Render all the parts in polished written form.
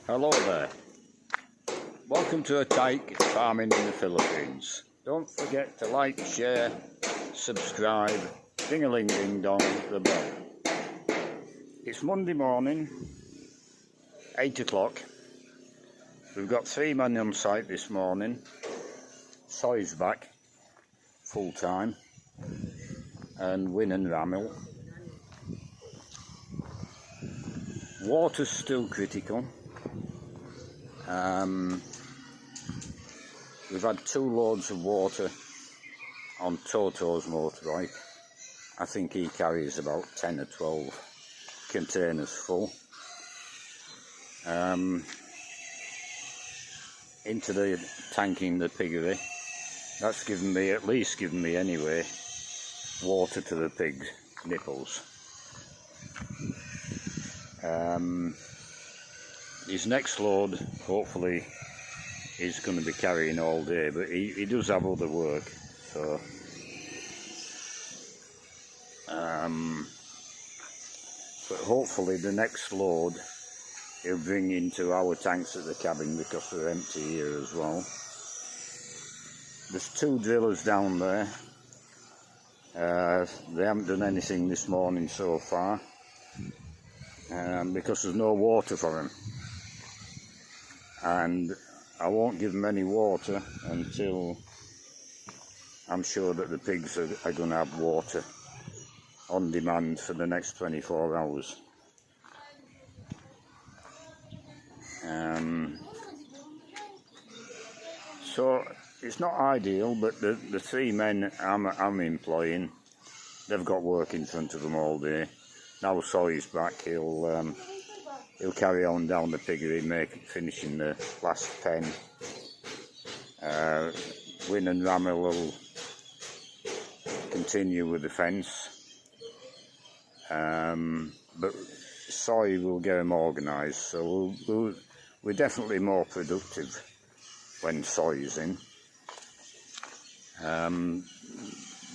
Hello there. Welcome to a tyke farming in the Philippines. Don't forget to like, share, subscribe, ding-a-ling-ding-dong the bell. It's Monday morning, 8 o'clock. We've got 3 men on site this morning. Soy's back, full time, and Win and Ramil. Water's still critical. We've had 2 loads of water on Toto's motorbike. I think he carries about 10 or 12 containers full. Into the tanking the piggery. That's at least given me anyway, water to the pig's nipples. His next load hopefully is going to be carrying all day, but he does have other work, so but hopefully the next load he'll bring into our tanks at the cabin, because they're empty here as well. There's 2 drillers down there. They haven't done anything this morning so far, because there's no water for them, and I won't give them any water until I'm sure that the pigs are going to have water on demand for the next 24 hours. So it's not ideal, but the 3 men I'm employing, they've got work in front of them all day. Now Soy's back, he'll carry on down the piggery, finishing the last pen. Win and Ramil will continue with the fence, but Soy will get them organised, so we're definitely more productive when Soy's in,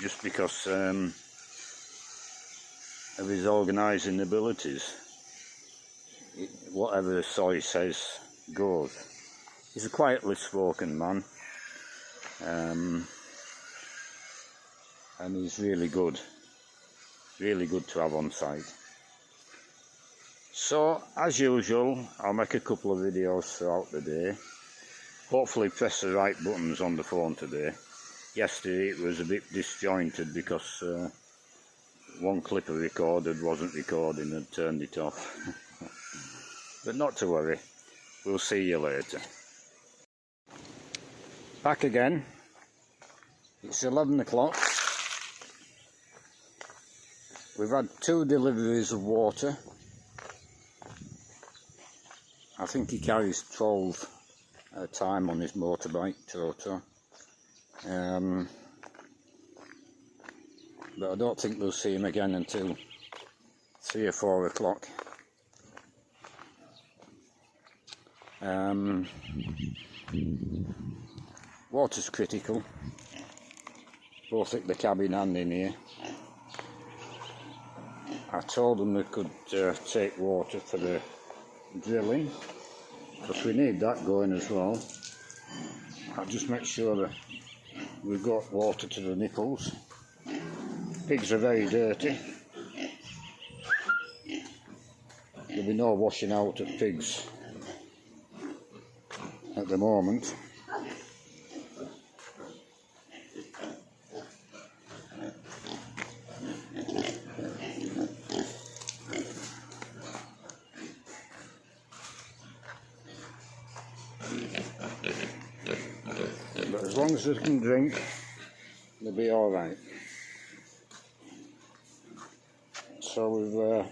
just because of his organising abilities. Whatever Soy says goes. He's a quietly spoken man, and he's really good to have on site. So as usual, I'll make a couple of videos throughout the day. Hopefully press the right buttons on the phone today. Yesterday it was a bit disjointed because one clip I recorded wasn't recording and turned it off. But not to worry, we'll see you later. Back again. It's 11 o'clock. We've had 2 deliveries of water. I think he carries 12 at a time on his motorbike, Toto. But I don't think we'll see him again until 3 or 4 o'clock. Water's critical, both at the cabin and in here. I told them they could take water for the drilling, because we need that going as well. I'll just make sure that we've got water to the nipples. Pigs are very dirty. There'll be no washing out of pigs at the moment. But as long as they can drink, they'll be alright. So we've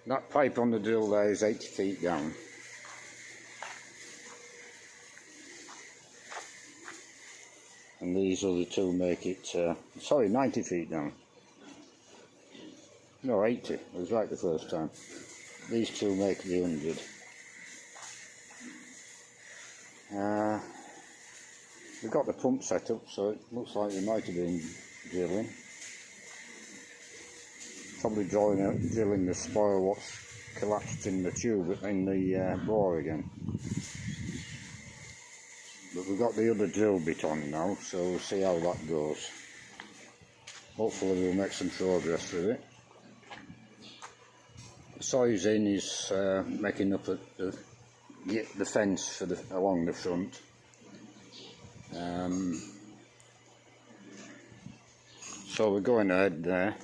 that pipe on the drill there is 80 feet down. And these other 2 make it, 90 feet down. No, 80, I was right the first time. These 2 make the 100. We've got the pump set up, so it looks like we might have been drilling. Probably drilling the spoil what's collapsed in the tube, in the bore again. But we've got the other drill bit on now, so we'll see how that goes. Hopefully we'll make some progress with it. The soy's in, is making up the fence for along the front. So we're going ahead there.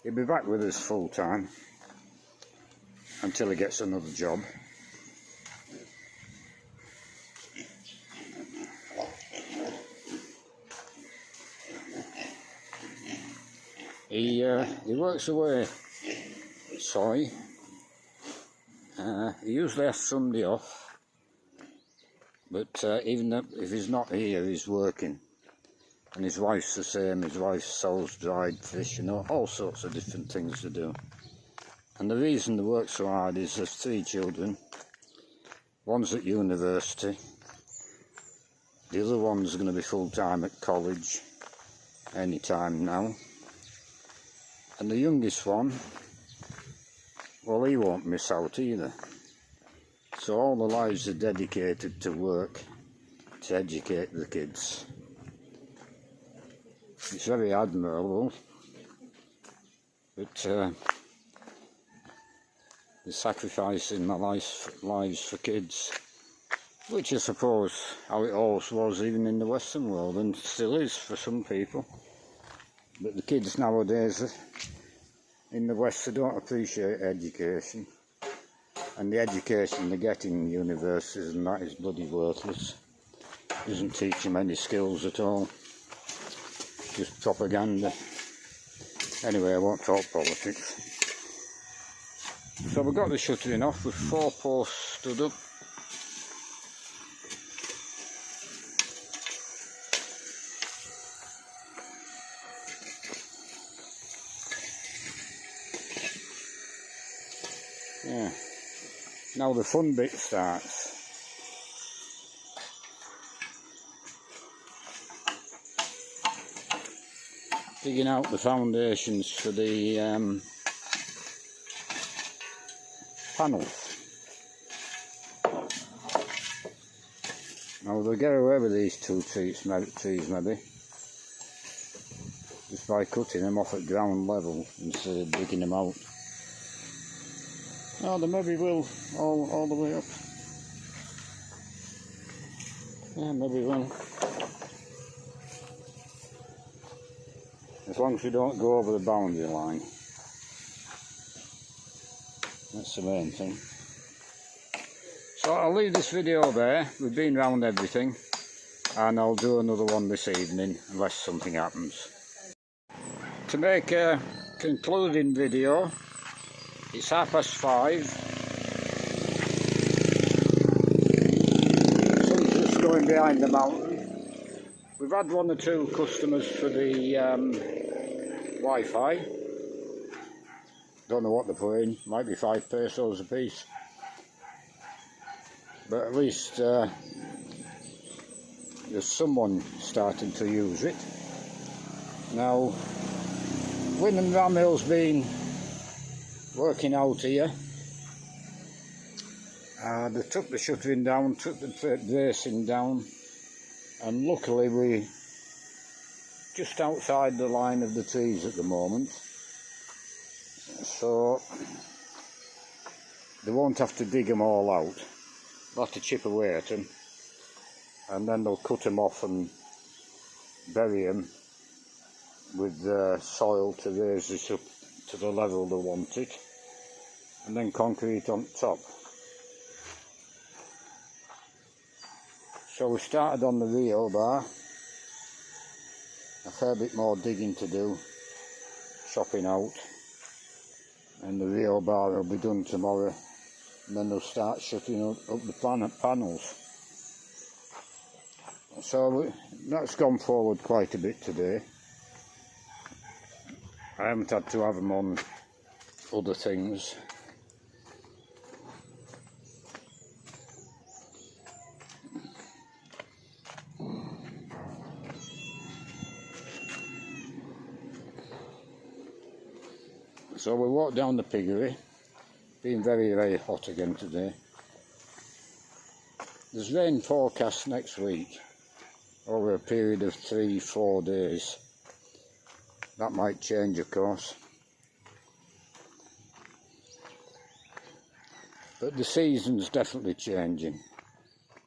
He'll be back with us full time until he gets another job. He works away, Soy. He usually has Sunday off, but even if he's not here, he's working. And his wife's the same. His wife sells dried fish and all sorts of different things to do. And the reason they work so hard is there's 3 children. One's at university. The other one's going to be full-time at college any time now. And the youngest one, well, he won't miss out either. So all the lives are dedicated to work to educate the kids. It's very admirable, but they're sacrificing their lives for kids, which I suppose how it always was even in the Western world, and still is for some people. But the kids nowadays in the West, they don't appreciate education, and the education they get in universities and that is bloody worthless. Doesn't teach them any skills at all. Just propaganda. Anyway, I won't talk politics. So we've got the shuttering off with 4 posts stood up. Yeah. Now the fun bit starts. Digging out the foundations for the panels. Now they'll get away with these 2 trees maybe, just by cutting them off at ground level instead of digging them out. Oh, they maybe will all the way up. Yeah, maybe will. As long as we don't go over the boundary line. That's the main thing. So I'll leave this video there. We've been round everything, and I'll do another one this evening unless something happens. To make a concluding video, it's 5:30. Sun's just going behind the mountain. We've had 1 or 2 customers for the Wi-Fi. Don't know what they're paying. Might be 5 pesos a piece. But at least there's someone starting to use it. Now, Wynn and Ramill's been working out here. They took the shuttering down, took the bracing down, and luckily we're just outside the line of the trees at the moment, so they won't have to dig them all out. They'll have to chip away at them, and then they'll cut them off and bury them with soil to raise this up to the level they want it, and then concrete on top. So we started on the Rio bar. A fair bit more digging to do, chopping out, and the Rio bar will be done tomorrow, and then they'll start shutting up the panels. So that's gone forward quite a bit today. I haven't had to have them on other things. So we walk down the piggery. been very, very hot again today. There's rain forecast next week over a period of 3-4 days. That might change, of course. But the season's definitely changing.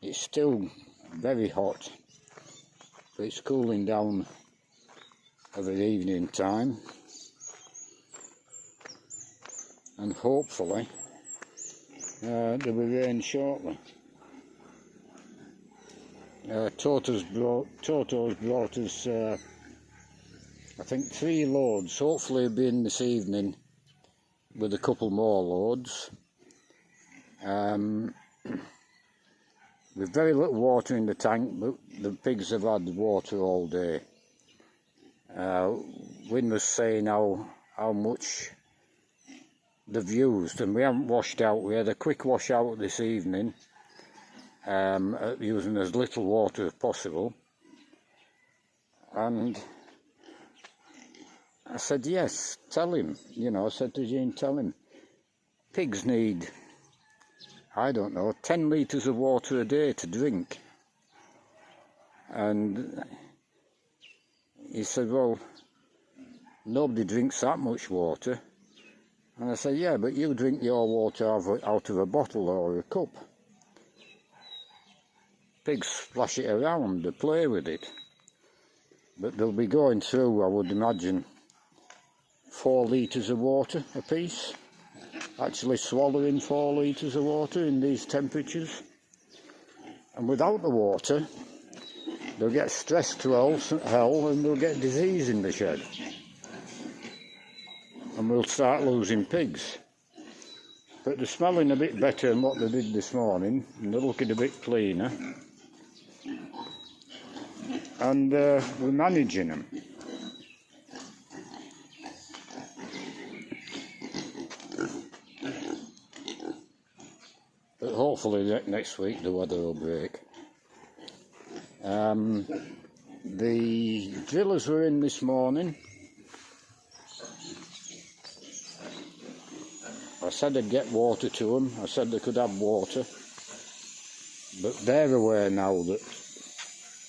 It's still very hot, but it's cooling down over the evening time. And hopefully there'll be rain shortly. Toto's brought us, I think, 3 loads. Hopefully he'll be in this evening with a couple more loads. With very little water in the tank, but the pigs have had water all day. Wynne was saying how much they've used, and we haven't washed out. We had a quick wash out this evening, using as little water as possible. And I said, yes, tell him, you know, I said to Jean, tell him, pigs need, I don't know, 10 litres of water a day to drink. And he said, well, nobody drinks that much water. And I said, yeah, but you drink your water out of a bottle or a cup. Pigs splash it around, they play with it. But they'll be going through, I would imagine, 4 litres of water apiece. Actually swallowing 4 litres of water in these temperatures. And without the water, they'll get stressed to hell and they'll get disease in the shed. And we'll start losing pigs. But they're smelling a bit better than what they did this morning, and they're looking a bit cleaner. And we're managing them. But hopefully next week the weather will break. The drillers were in this morning. I said I'd get water to them. I said they could have water. But they're aware now that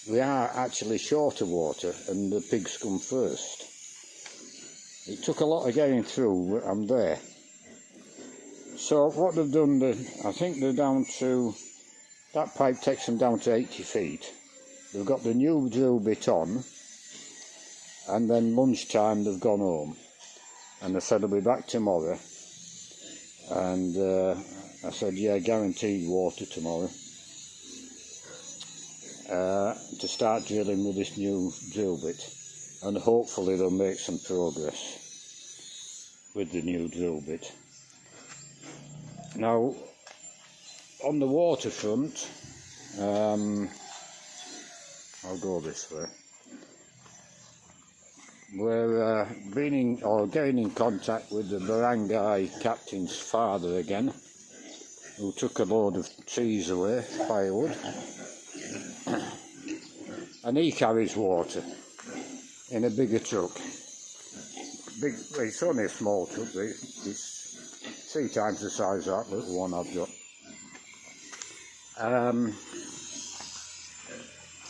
we are actually short of water and the pigs come first. It took a lot of getting through, but I'm there. So what they've done, I think they're down to, that pipe takes them down to 80 feet. They've got the new drill bit on, and then lunchtime they've gone home. And they said they'll be back tomorrow. And I said, yeah, guaranteed water tomorrow. To start drilling with this new drill bit. And hopefully they'll make some progress with the new drill bit. Now, on the waterfront, I'll go this way. We're getting in contact with the barangay captain's father again, who took a load of trees away, firewood, and he carries water in a bigger truck. It's only a small truck, but it's 3 times the size of that little one I've got.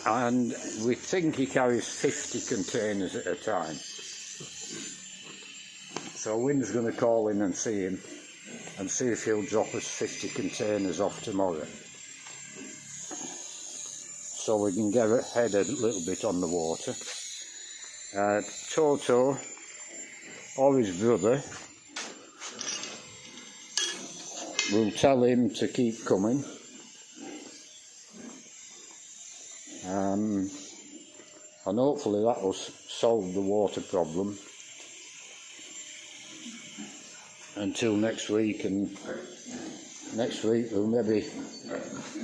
And we think he carries 50 containers at a time. So Wynne's going to call in and see him and see if he'll drop us 50 containers off tomorrow. So we can get ahead a little bit on the water. Toto, or his brother, will tell him to keep coming. And hopefully that will solve the water problem until next week, and next week we'll maybe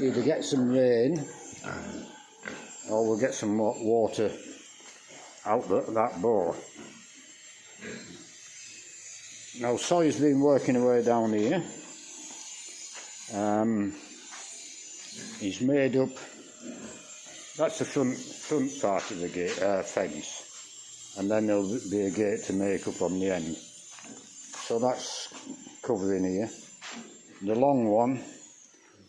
either get some rain or we'll get some more water out that bore. Now Sawyer's been working away down here. He's made up, that's the front part of the gate, fence, and then there'll be a gate to make up on the end. So that's covering here. The long one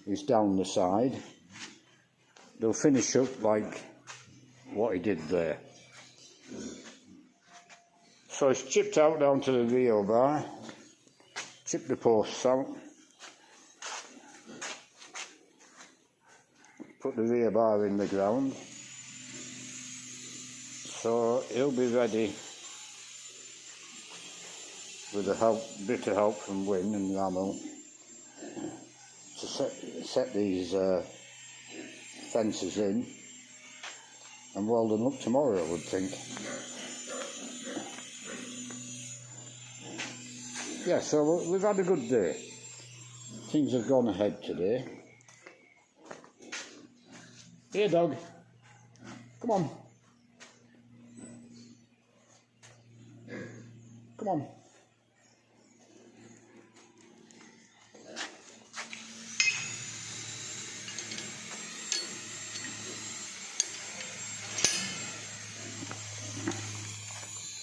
is down the side. They'll finish up like what he did there. So it's chipped out down to the rear bar, chip the posts out, put the rear bar in the ground, so he'll be ready with a bit of help from Wynne and Ramel to set these fences in and weld them up tomorrow, I would think. Yeah, so we've had a good day. Things have gone ahead today. Here, dog. Come on. Come on.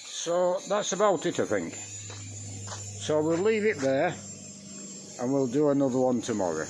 So that's about it, I think. So we'll leave it there and we'll do another one tomorrow.